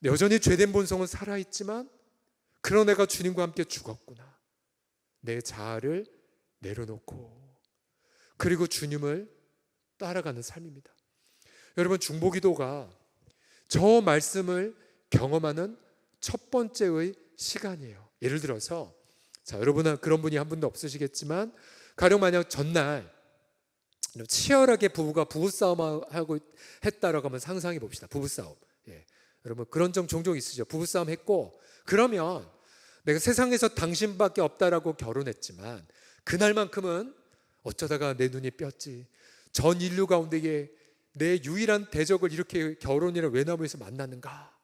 여전히 죄된 본성은 살아있지만 그런 내가 주님과 함께 죽었구나. 내 자아를 내려놓고 그리고 주님을 따라가는 삶입니다. 여러분 중보기도가 저 말씀을 경험하는 첫 번째의 시간이에요. 예를 들어서 여러분은 그런 분이 한 분도 없으시겠지만 가령 만약 전날 치열하게 부부가 부부싸움하고 했다라고 하면 상상해 봅시다. 부부싸움. 여러분 그런 점 종종 있으죠. 부부싸움 했고 그러면 내가 세상에서 당신밖에 없다라고 결혼했지만 그날만큼은 어쩌다가 내 눈이 뼈지. 전 인류 가운데에 내 유일한 대적을 이렇게 결혼이나 외나무에서 만났는가.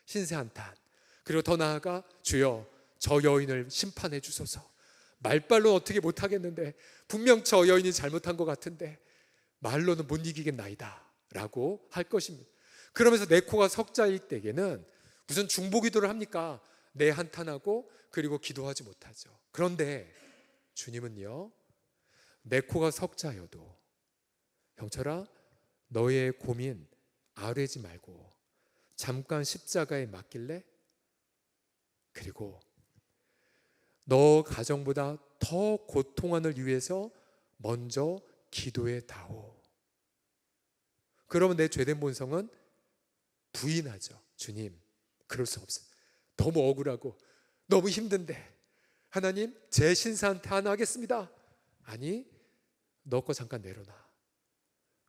신세한탄. 그리고 더 나아가 주여 저 여인을 심판해 주소서. 말발로 어떻게 못하겠는데 분명 저 여인이 잘못한 것 같은데 말로는 못 이기겠나이다 라고 할 것입니다. 그러면서 내 코가 석자일 때에는 무슨 중보기도를 합니까? 내 한탄하고 그리고 기도하지 못하죠. 그런데 주님은요 내 코가 석자여도 형철아 너의 고민 아뢰지 말고 잠깐 십자가에 맡길래? 그리고 너 가정보다 더 고통하는 위해서 먼저 기도해 다오. 그러면 내 죄된 본성은 부인하죠. 주님 그럴 수 없어요. 너무 억울하고 너무 힘든데 하나님 제 신사한테 하나 하겠습니다. 아니 너 거 잠깐 내려놔.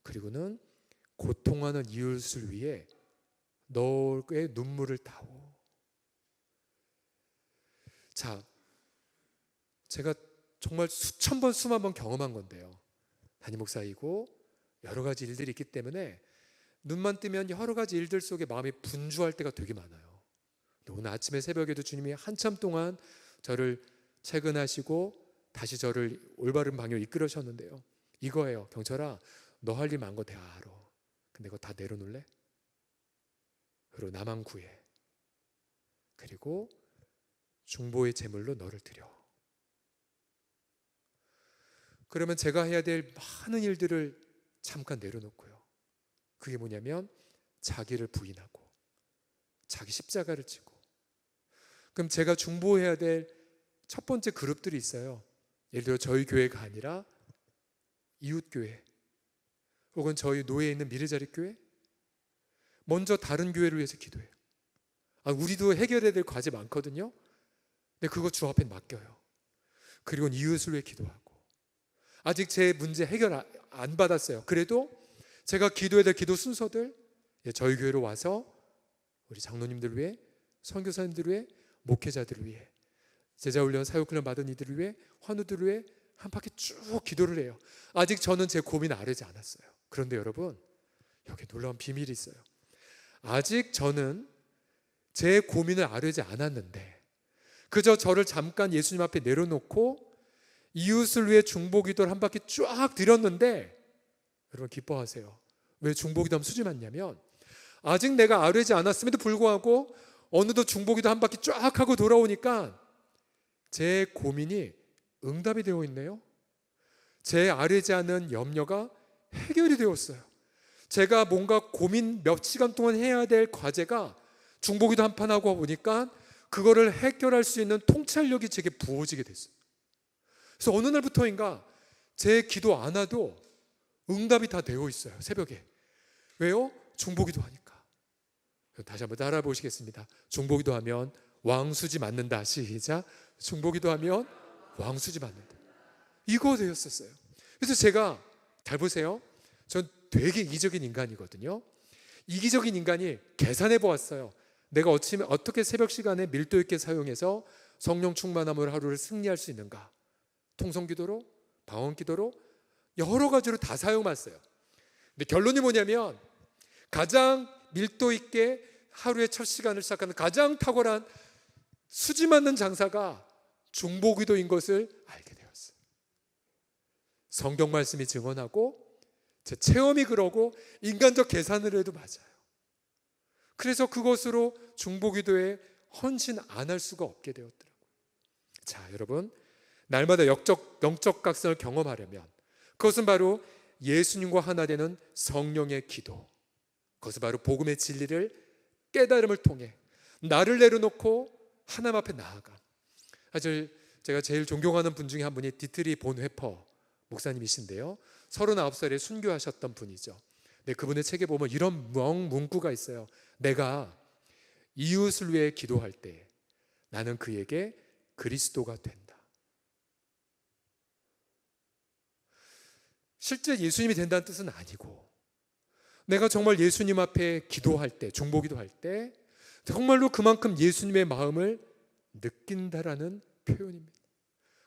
그리고는 고통하는 이웃을 위해 너의 눈물을 다오. 자, 제가 정말 수천 번 수만 번 경험한 건데요. 담임 목사이고 여러 가지 일들이 있기 때문에 눈만 뜨면 여러 가지 일들 속에 마음이 분주할 때가 되게 많아요. 오늘 아침에 새벽에도 주님이 한참 동안 저를 채근하시고 다시 저를 올바른 방향으로 이끌으셨는데요. 이거예요. 경철아 너 할 일 많은 거 내가 알아. 근데 그거 다 내려놓을래? 그리고 나만 구해. 그리고 중보의 제물로 너를 드려. 그러면 제가 해야 될 많은 일들을 잠깐 내려놓고요. 그게 뭐냐면 자기를 부인하고 자기 십자가를 지고, 그럼 제가 중보해야 될 첫 번째 그룹들이 있어요. 예를 들어 저희 교회가 아니라 이웃교회, 혹은 저희 노예에 있는 미래자립교회, 먼저 다른 교회를 위해서 기도해요. 우리도 해결해야 될 과제 많거든요. 근데 그거 주 앞에 맡겨요. 그리고 이웃을 위해 기도하고, 아직 제 문제 해결 안 받았어요. 그래도 제가 기도해야 될 기도 순서들, 저희 교회로 와서 우리 장로님들 위해, 선교사님들 위해, 목회자들을 위해, 제자훈련 사역훈련 받은 이들을 위해, 환우들을 위해 한 바퀴 쭉 기도를 해요. 아직 저는 제 고민 아르지 않았어요. 그런데 여러분, 여기 놀라운 비밀이 있어요. 아직 저는 제 고민을 아르지 않았는데 그저 저를 잠깐 예수님 앞에 내려놓고 이웃을 위해 중보기도를 한 바퀴 쫙 드렸는데, 여러분 기뻐하세요. 왜 중보기도 하면 수지 맞냐면, 아직 내가 아뢰지 않았음에도 불구하고 어느덧 중보기도 한 바퀴 쫙 하고 돌아오니까 제 고민이 응답이 되어 있네요. 제 아뢰지 않은 염려가 해결이 되었어요. 제가 뭔가 고민 몇 시간 동안 해야 될 과제가 중보기도 한 판 하고 보니까 그거를 해결할 수 있는 통찰력이 제게 부어지게 됐어요. 그래서 어느 날부터인가 제 기도 안 와도 응답이 다 되어 있어요. 새벽에. 왜요? 중보기도 하니까. 다시 한번 따라 보시겠습니다. 중보기도 하면 왕수지 맞는다. 시작. 중보기도 하면 왕수지 맞는다. 이거 되었었어요. 그래서 제가 잘 보세요. 전 되게 이기적인 인간이거든요. 이기적인 인간이 계산해 보았어요. 내가 어떻게 새벽 시간에 밀도 있게 사용해서 성령 충만함으로 하루를 승리할 수 있는가? 통성기도로, 방언기도로, 여러 가지로 다 사용했어요. 근데 결론이 뭐냐면, 가장 밀도 있게 하루의 첫 시간을 시작하는 가장 탁월한 수지 맞는 장사가 중보기도인 것을 알게 되었어요. 성경 말씀이 증언하고 제 체험이 그러고 인간적 계산을 해도 맞아요. 그래서 그것으로 중보기도에 헌신 안 할 수가 없게 되었더라고요. 자, 여러분, 날마다 영적 각성을 경험하려면 그것은 바로 예수님과 하나 되는 성령의 기도, 그것은 바로 복음의 진리를 깨달음을 통해 나를 내려놓고 하나님 앞에 나아가. 사실 제가 제일 존경하는 분 중에 한 분이 디트리 본회퍼 목사님이신데요, 39살에 순교하셨던 분이죠. 근데 그분의 책에 보면 이런 문구가 있어요. 내가 이웃을 위해 기도할 때 나는 그에게 그리스도가 된다. 실제 예수님이 된다는 뜻은 아니고, 내가 정말 예수님 앞에 기도할 때, 중보기도할 때 정말로 그만큼 예수님의 마음을 느낀다라는 표현입니다.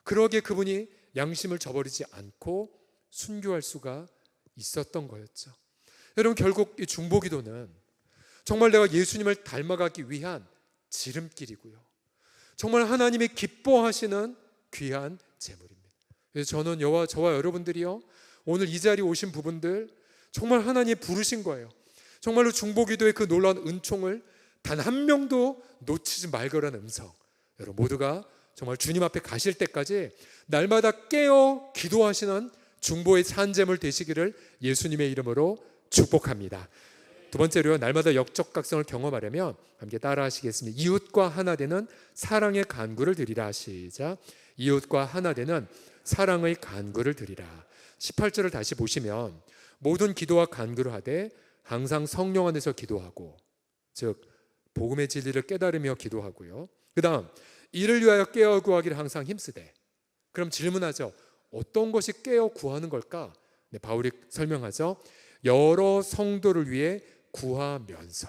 그러기에 그분이 양심을 저버리지 않고 순교할 수가 있었던 거였죠. 여러분, 결국 이 중보기도는 정말 내가 예수님을 닮아가기 위한 지름길이고요, 정말 하나님이 기뻐하시는 귀한 제물입니다. 그래서 저는 저와 여러분들이요, 오늘 이 자리에 오신 부분들 정말 하나님이 부르신 거예요. 정말로 중보기도의 그 놀라운 은총을 단 한 명도 놓치지 말거라는 음성, 여러분 모두가 정말 주님 앞에 가실 때까지 날마다 깨어 기도하시는 중보의 산재물 되시기를 예수님의 이름으로 축복합니다. 두 번째로요, 날마다 영적 각성을 경험하려면 함께 따라 하시겠습니다. 이웃과 하나 되는 사랑의 간구를 드리라. 시작. 이웃과 하나 되는 사랑의 간구를 드리라. 18절을 다시 보시면, 모든 기도와 간구를 하되 항상 성령 안에서 기도하고, 즉 복음의 진리를 깨달으며 기도하고요. 그 다음, 이를 위하여 깨어 구하기를 항상 힘쓰되. 그럼 질문하죠. 어떤 것이 깨어 구하는 걸까? 네, 바울이 설명하죠. 여러 성도를 위해 구하면서.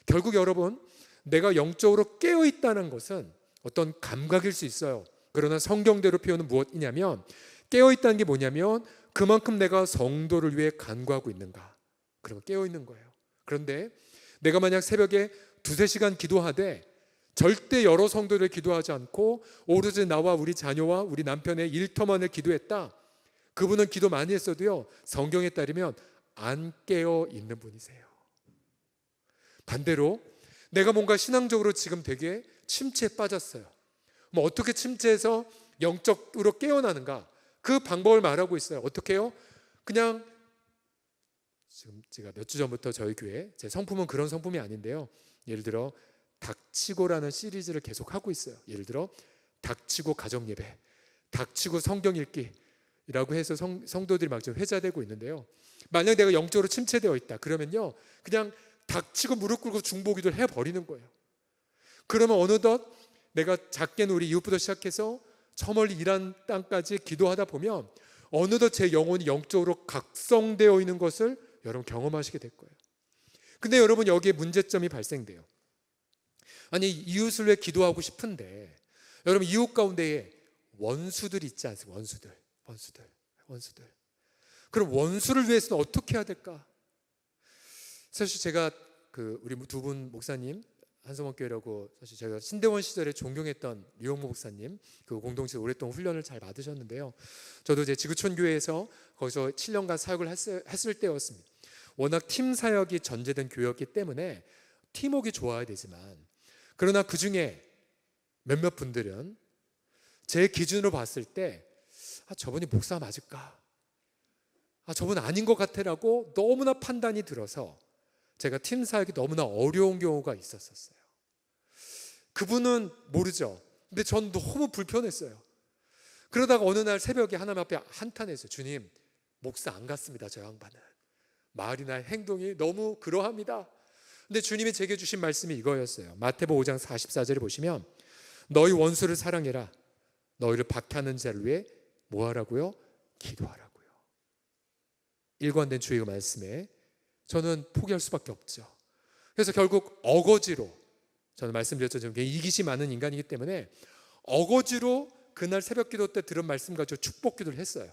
결국 여러분, 내가 영적으로 깨어 있다는 것은 어떤 감각일 수 있어요. 그러나 성경대로 표현은 무엇이냐면, 깨어 있다는 게 뭐냐면 그만큼 내가 성도를 위해 간구하고 있는가, 그러면 깨어 있는 거예요. 그런데 내가 만약 새벽에 2-3시간 기도하되 절대 여러 성도를 기도하지 않고 오로지 나와 우리 자녀와 우리 남편의 일터만을 기도했다, 그분은 기도 많이 했어도요, 성경에 따르면 안 깨어 있는 분이세요. 반대로 내가 뭔가 신앙적으로 지금 되게 침체에 빠졌어요. 뭐 어떻게 침체해서 영적으로 깨어나는가? 그 방법을 말하고 있어요. 어떻게 해요? 그냥 지금 제가 몇 주 전부터 저희 교회, 제 성품은 그런 성품이 아닌데요, 예를 들어 닥치고라는 시리즈를 계속 하고 있어요. 예를 들어 닥치고 가정예배, 닥치고 성경 읽기라고 해서 성도들이 막 좀 회자되고 있는데요, 만약 내가 영적으로 침체되어 있다 그러면요, 그냥 닥치고 무릎 꿇고 중보기도를 해버리는 거예요. 그러면 어느덧 내가 작게는 우리 이웃부터 시작해서 저 멀리 이란 땅까지 기도하다 보면 어느덧 제 영혼이 영적으로 각성되어 있는 것을 여러분 경험하시게 될 거예요. 근데 여러분 여기에 문제점이 발생돼요. 아니 이웃을 위해 기도하고 싶은데 여러분 이웃 가운데에 원수들이 있지 않습니까? 원수들. 그럼 원수를 위해서는 어떻게 해야 될까? 사실 제가 우리 두 분 목사님, 한성원교회라고, 사실 제가 신대원 시절에 존경했던 류영모 목사님, 그 공동체 오랫동안 훈련을 잘 받으셨는데요, 저도 제 지구촌 교회에서 거기서 7년간 사역을 했을 때였습니다. 워낙 팀 사역이 전제된 교회였기 때문에 팀워크가 좋아야 되지만, 그러나 그 중에 몇몇 분들은 제 기준으로 봤을 때 저분이 목사 맞을까? 저분 아닌 것 같아라고 너무나 판단이 들어서 제가 팀 사역이 너무나 어려운 경우가 있었어요. 그분은 모르죠. 근데 전 너무 불편했어요. 그러다가 어느 날 새벽에 하나님 앞에 한탄했어요. 주님, 목사 안 갔습니다. 저 양반은 말이나 행동이 너무 그러합니다. 근데 주님이 제게 주신 말씀이 이거였어요. 마태복음 5장 44절에 보시면 너희 원수를 사랑해라. 너희를 박해하는 자를 위해 뭐하라고요? 기도하라고요. 일관된 주의 말씀에 저는 포기할 수밖에 없죠. 그래서 결국 어거지로, 저는 말씀드렸죠, 저는 이기심 많은 인간이기 때문에 어거지로 그날 새벽 기도 때 들은 말씀 가지고 축복 기도를 했어요.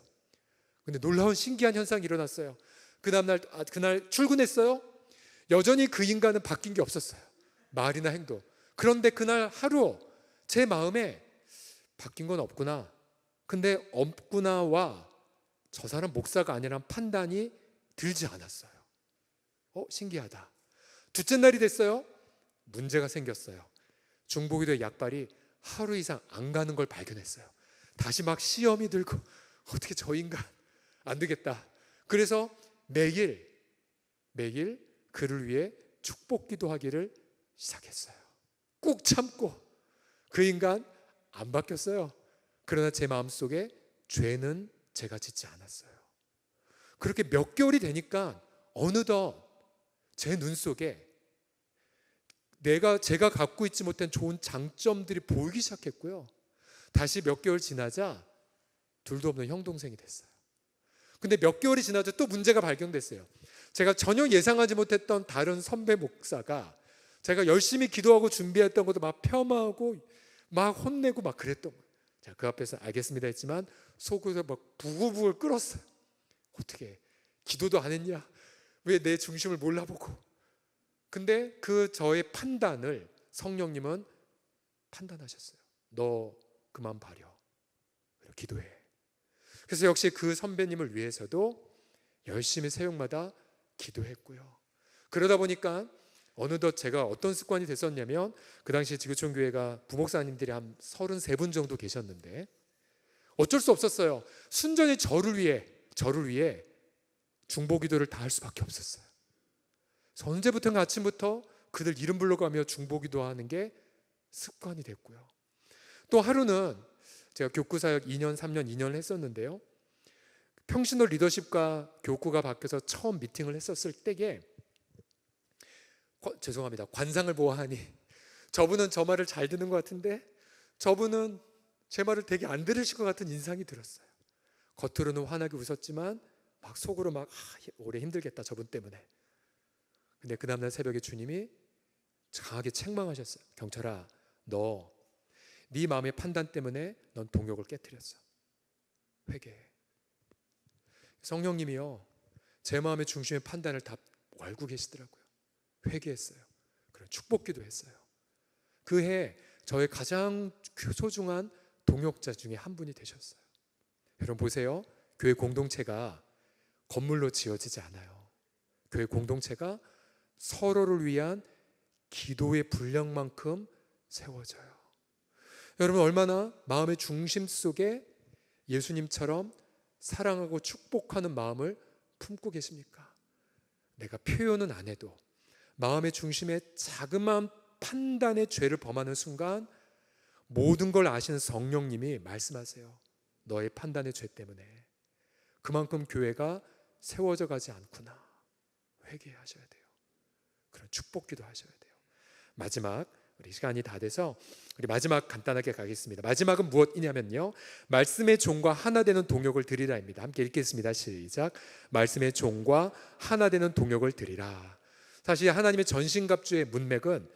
근데 놀라운 신기한 현상이 일어났어요. 그날 출근했어요. 여전히 그 인간은 바뀐 게 없었어요. 말이나 행동. 그런데 그날 하루 제 마음에 바뀐 건 없구나. 근데 없구나와 저 사람 목사가 아니라는 판단이 들지 않았어요. 신기하다. 둘째 날이 됐어요. 문제가 생겼어요. 중보기도의 약발이 하루 이상 안 가는 걸 발견했어요. 다시 막 시험이 들고 어떻게 저 인간 안 되겠다. 그래서 매일 그를 위해 축복 기도하기를 시작했어요. 꾹 참고. 그 인간 안 바뀌었어요. 그러나 제 마음속에 죄는 제가 짓지 않았어요. 그렇게 몇 개월이 되니까 어느덧 제 눈 속에 제가 갖고 있지 못한 좋은 장점들이 보이기 시작했고요. 다시 몇 개월 지나자 둘도 없는 형 동생이 됐어요. 근데 몇 개월이 지나자 또 문제가 발견됐어요. 제가 전혀 예상하지 못했던 다른 선배 목사가 제가 열심히 기도하고 준비했던 것도 막 폄하하고 막 혼내고 막 그랬던 거예요. 제가 그 앞에서 알겠습니다 했지만 속으로 막 부글부글 끓었어요. 어떻게 기도도 안 했냐? 왜 내 중심을 몰라보고? 근데 그 저의 판단을 성령님은 판단하셨어요. 너 그만 버려. 기도해. 그래서 역시 그 선배님을 위해서도 열심히 새벽마다 기도했고요. 그러다 보니까 어느덧 제가 어떤 습관이 됐었냐면, 그 당시에 지구촌 교회가 부목사님들이 한 33분 정도 계셨는데 어쩔 수 없었어요. 순전히 저를 위해 중보기도를 다 할 수밖에 없었어요. 언제부턴가 아침부터 그들 이름 불러가며 중보기도하는 게 습관이 됐고요. 또 하루는 제가 교구사역 2년 3년 2년을 했었는데요, 평신도 리더십과 교구가 바뀌어서 처음 미팅을 했었을 때에 죄송합니다, 관상을 보아하니 저분은 저 말을 잘 듣는 것 같은데 저분은 제 말을 되게 안 들으실 것 같은 인상이 들었어요. 겉으로는 환하게 웃었지만 막 속으로 막 오래 힘들겠다 저분 때문에. 근데 그 다음날 새벽에 주님이 강하게 책망하셨어요. 경철아, 너 네 마음의 판단 때문에 넌 동역을 깨뜨렸어. 회개해. 성령님이요, 제 마음의 중심의 판단을 다 알고 계시더라고요. 회개했어요. 그런 축복기도 했어요. 그 해 저의 가장 소중한 동역자 중에 한 분이 되셨어요. 여러분 보세요. 교회 공동체가 건물로 지어지지 않아요. 교회 공동체가 서로를 위한 기도의 분량만큼 세워져요. 여러분 얼마나 마음의 중심 속에 예수님처럼 사랑하고 축복하는 마음을 품고 계십니까? 내가 표현은 안 해도 마음의 중심에 자그마한 판단의 죄를 범하는 순간 모든 걸 아시는 성령님이 말씀하세요. 너의 판단의 죄 때문에 그만큼 교회가 세워져 가지 않구나. 회개하셔야 돼요. 그런 축복기도 하셔야 돼요. 마지막, 우리 시간이 다 돼서 우리 마지막 간단하게 가겠습니다. 마지막은 무엇이냐면요, 말씀의 종과 하나 되는 동역을 드리라입니다. 함께 읽겠습니다. 시작. 말씀의 종과 하나 되는 동역을 드리라. 사실 하나님의 전신갑주의 문맥은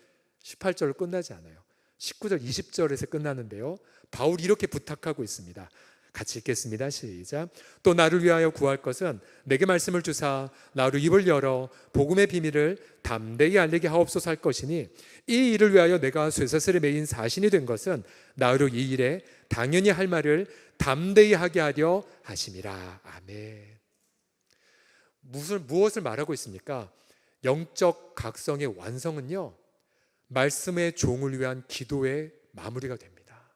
18절로 끝나지 않아요. 19절, 20절에서 끝나는데요, 바울이 이렇게 부탁하고 있습니다. 같이 읽겠습니다. 시작. 또 나를 위하여 구할 것은 내게 말씀을 주사 나로 입을 열어 복음의 비밀을 담대히 알리게 하옵소서 할 것이니, 이 일을 위하여 내가 쇠사슬에 매인 사신이 된 것은 나로 이 일에 당연히 할 말을 담대히 하게 하려 하심이라. 아멘. 무엇을 말하고 있습니까? 영적 각성의 완성은요, 말씀의 종을 위한 기도의 마무리가 됩니다.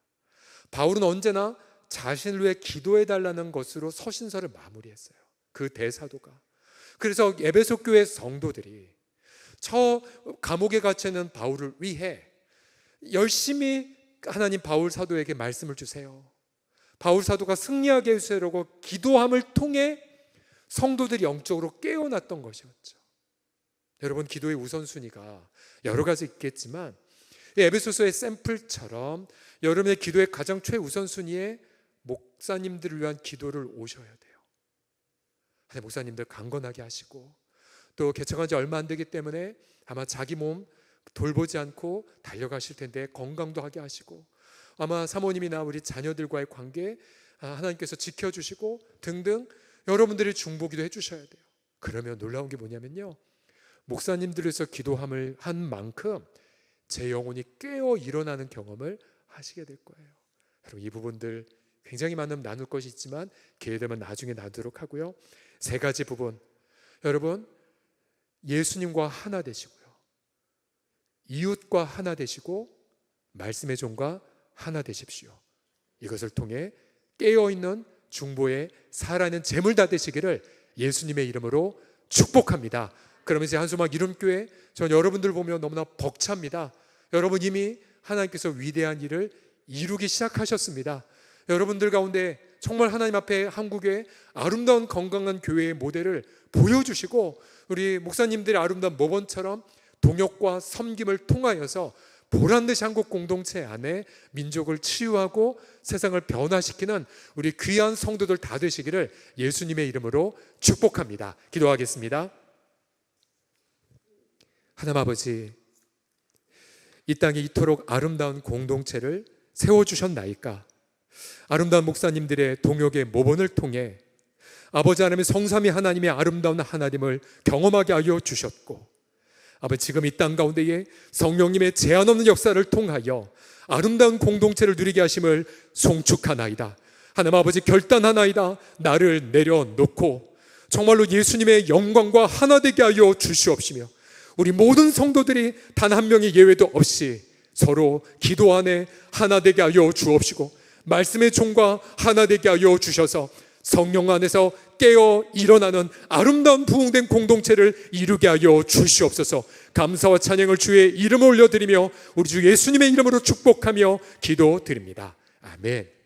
바울은 언제나 자신을 위해 기도해달라는 것으로 서신서를 마무리했어요. 그 대사도가. 그래서 에베소 교회 성도들이 저 감옥에 갇혀있는 바울을 위해 열심히 하나님 바울 사도에게 말씀을 주세요, 바울 사도가 승리하게 해주세요라고 기도함을 통해 성도들이 영적으로 깨어났던 것이었죠. 여러분, 기도의 우선순위가 여러 가지 있겠지만 에베소서의 샘플처럼 여러분의 기도의 가장 최우선순위에 목사님들을 위한 기도를 오셔야 돼요. 목사님들 강건하게 하시고, 또 개척한 지 얼마 안 되기 때문에 아마 자기 몸 돌보지 않고 달려가실 텐데 건강도 하게 하시고, 아마 사모님이나 우리 자녀들과의 관계 하나님께서 지켜주시고 등등 여러분들이 중보기도 해주셔야 돼요. 그러면 놀라운 게 뭐냐면요, 목사님들에서 기도함을 한 만큼 제 영혼이 깨어 일어나는 경험을 하시게 될 거예요. 여러분, 이 부분들 굉장히 많은 나눌 것이 있지만 기회 되면 나중에 나누도록 하고요. 세 가지 부분, 여러분 예수님과 하나 되시고요, 이웃과 하나 되시고, 말씀의 종과 하나 되십시오. 이것을 통해 깨어있는 중보에 살아있는 재물 다 되시기를 예수님의 이름으로 축복합니다. 그러면서 한소막 이름교회, 전 여러분들 보면 너무나 벅찹니다. 여러분 이미 하나님께서 위대한 일을 이루기 시작하셨습니다. 여러분들 가운데 정말 하나님 앞에 한국의 아름다운 건강한 교회의 모델을 보여주시고, 우리 목사님들의 아름다운 모범처럼 동역과 섬김을 통하여서 보란듯이 한국 공동체 안에 민족을 치유하고 세상을 변화시키는 우리 귀한 성도들 다 되시기를 예수님의 이름으로 축복합니다. 기도하겠습니다. 하나님 아버지, 이 땅에 이토록 아름다운 공동체를 세워주셨나이까? 아름다운 목사님들의 동역의 모범을 통해 아버지 하나님의 성삼위 하나님의 아름다운 하나님을 경험하게 하여 주셨고, 아버지 지금 이 땅 가운데에 성령님의 제한 없는 역사를 통하여 아름다운 공동체를 누리게 하심을 송축하나이다. 하나님 아버지 결단하나이다. 나를 내려놓고 정말로 예수님의 영광과 하나 되게 하여 주시옵시며, 우리 모든 성도들이 단 한 명의 예외도 없이 서로 기도 안에 하나 되게 하여 주옵시고, 말씀의 종과 하나 되게 하여 주셔서 성령 안에서 깨어 일어나는 아름다운 부흥된 공동체를 이루게 하여 주시옵소서. 감사와 찬양을 주의 이름을 올려드리며 우리 주 예수님의 이름으로 축복하며 기도드립니다. 아멘.